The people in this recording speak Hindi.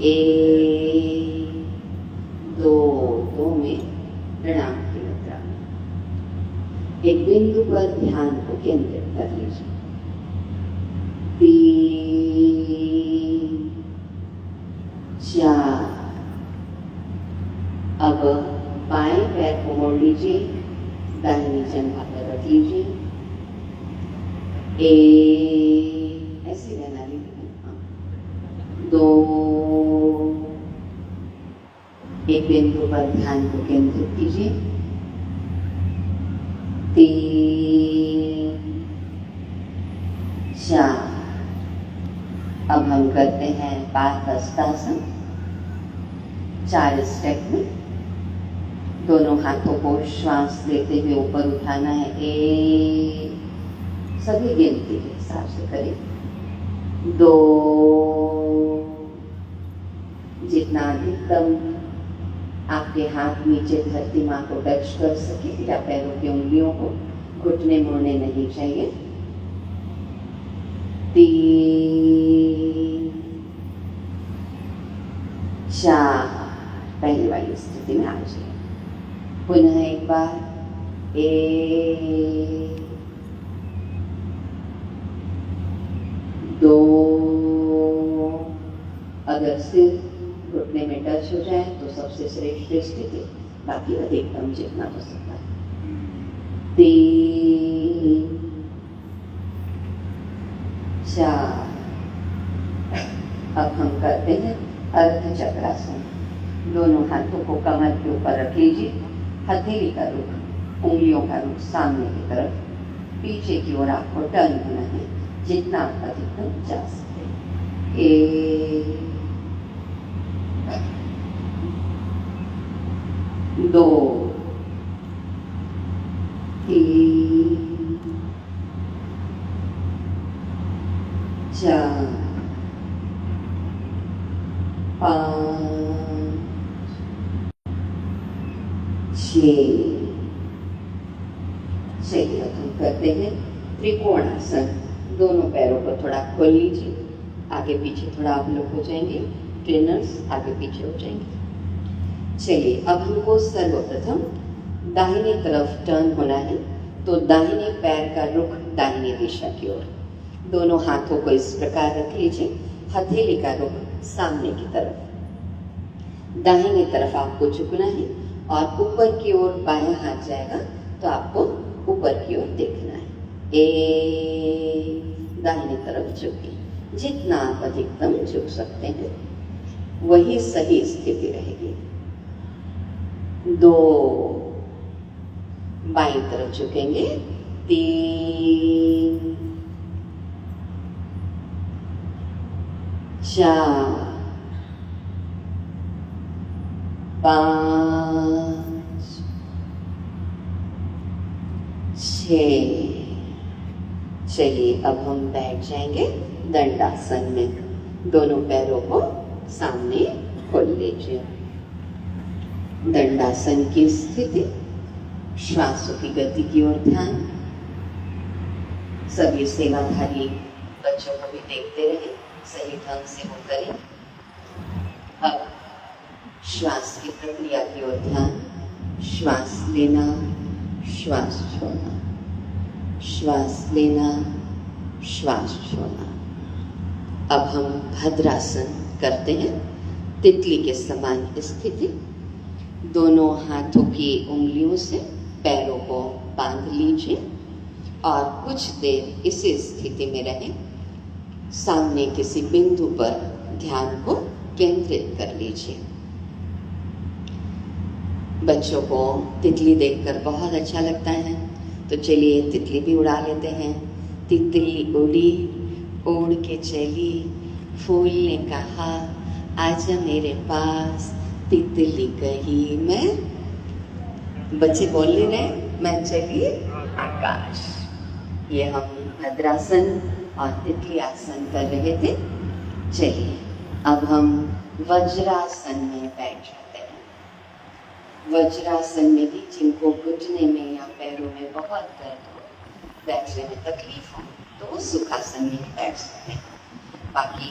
एक, दो, दो में प्रणाम की मुद्रा। एक बिंदु पर ध्यान को केंद्रित कर लीजिए। 3, 4। अब बाएं पैर को मोड़ लीजिए, दाहिनी जंघा पर रख लीजिए। एक, ऐसे रहना लीजिए। 2, एक बिंदु पर ध्यान को केंद्रित कीजिए। 3, 4। अब हम करते हैं पादहस्तासन। 4 स्टेप में दोनों हाथों को श्वास लेते हुए ऊपर उठाना है। एक, सभी गिनती के हिसाब से करें। 2, जितना अधिकतम आपके हाथ नीचे धरती माँ को टच कर सके या पैरों की उंगलियों को घुटने मुड़ने नहीं चाहिए। 3, 4। पहली वाली स्थिति में आ जाइए। पुनः एक बार। 1, 2। अगर सिर घुटने में टच हो जाए तो सबसे श्रेष्ठ स्थिति, बाकी अधिकतम जितना हो सकता है। 3, 4। अब हम करते हैं अर्ध चक्रासन। दोनों हाथों को कमर के ऊपर रख लीजिए। हथेली का रुख, उंगलियों का रुख सामने की तरफ, पीछे की ओर आपको टर्न होना है जितना अधिकतम जा सकते। 1, 2, 3, 4, 5, 6। चलिए अब हम करते हैं त्रिकोणासन। दोनों पैरों को थोड़ा खोल लीजिए। आगे पीछे थोड़ा आप लोग हो जाएंगे। ट्रेनर्स आगे पीछे हो जाएंगे। चलिए अब हमको सर्वप्रथम दाहिनी तरफ टर्न होना है, तो दाहिने पैर का रुख दाहिनी दिशा की ओर। दोनों हाथों को इस प्रकार रख लीजिए। हथेली का रुख सामने की तरफ। दाहिनी तरफ आपको झुकना है और ऊपर की ओर बायां हाथ जाएगा तो आपको ऊपर की ओर देखना है। 1, दाहिनी तरफ झुकिए। जितना आप अधिकतम झुक सकते हैं वही सही स्थिति रहेगी। 2, बाईं तरफ झुकेंगे। 3, 4, 5, 6। चलिए अब हम बैठ जाएंगे दंडासन में। दोनों पैरों को सामने खोल लीजिए। दंडासन की स्थिति, श्वासों की गति की ओर ध्यान। सभी सेवाधारी बच्चों को भी देखते रहे, सही ढंग से वो करें। अब श्वास की प्रक्रिया की ओर ध्यान। श्वास लेना, श्वास छोड़ना, श्वास लेना, श्वास छोड़ना। अब हम भद्रासन करते हैं। तितली के समान स्थिति। दोनों हाथों की उंगलियों से पैरों को बांध लीजिए और कुछ देर इसी स्थिति में रहें। सामने किसी बिंदु पर ध्यान को केंद्रित कर लीजिए। बच्चों को तितली देखकर बहुत अच्छा लगता है, तो चलिए तितली भी उड़ा लेते हैं। तितली उड़ी, उड़ के चली, फूल ने कहा आजा मेरे पास, तितली कही मैं, बच्चे बोल नहीं रहे, मैं चली आकाश। ये हम भद्रासन और तितली आसन कर रहे थे। चलिए अब हम वज्रासन में बैठ जाते हैं। वज्रासन में भी जिनको घुटने में या पैरों में बहुत दर्द हो, बैठने में तकलीफ हो, तो वो सुखासन में बैठ सकते हैं। बाकी